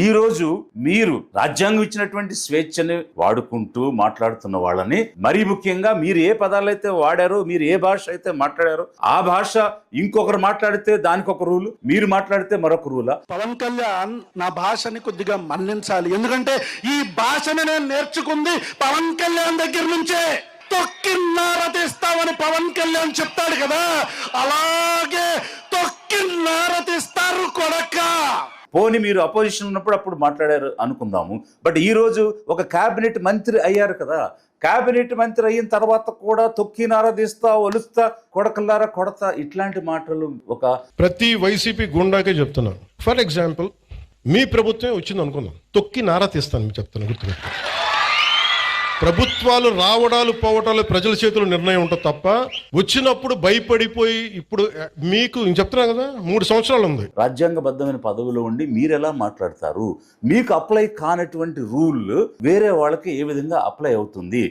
ఈ రోజు మీరు రాజ్యాంగం ఇచ్చినటువంటి స్వేచ్ఛని వాడుకుంటూ మాట్లాడుతున్న వాళ్ళని, మరీ ముఖ్యంగా మీరు ఏ పదాలైతే వాడారో, మీరు ఏ భాష అయితే మాట్లాడారో ఆ భాష ఇంకొకరు మాట్లాడితే దానికి ఒక రూలు, మీరు మాట్లాడితే మరొక రూలా? పవన్ కళ్యాణ్ నా భాషని కొద్దిగా మన్నించాలి. ఎందుకంటే ఈ భాషని నేను నేర్చుకుంది పవన్ కళ్యాణ్ దగ్గర నుంచే. తొక్కిన్నార తీస్తామని పవన్ కళ్యాణ్ చెప్తాడు కదా, అలాగే తొక్కిన్నార తీస్తారు కొడక. పోనీ మీరు అపోజిషన్ ఉన్నప్పుడు అప్పుడు మాట్లాడారు అనుకుందాము, బట్ ఈ రోజు ఒక కేబినెట్ మంత్రి అయ్యారు కదా, కేబినెట్ మంత్రి అయిన తర్వాత కూడా తొక్కినారా తీస్తా, ఒలుస్తా, కొడకల్లారా కొడతా, ఇట్లాంటి మాటలు ఒక ప్రతి వైసీపీ గుండాకే చెప్తున్నాను. ఫర్ ఎగ్జాంపుల్ మీ ప్రభుత్వం వచ్చింది అనుకుందాం, తొక్కి నారా తీస్తాను మీకు చెప్తాను, గుర్తుపెట్టు. ప్రభుత్వాలు రావడాలు పోవటాలు ప్రజల చేతుల్లో నిర్ణయం ఉంటుంది తప్ప వచ్చినప్పుడు భయపడిపోయి, ఇప్పుడు మీకు చెప్తున్నా కదా 3 సంవత్సరాలు ఉంది రాజ్యాంగబద్ధమైన పదవిలో ఉండి మీరు ఎలా మాట్లాడతారు? మీకు అప్లై కానటువంటి రూల్ వేరే వాళ్ళకి ఏ విధంగా అప్లై అవుతుంది?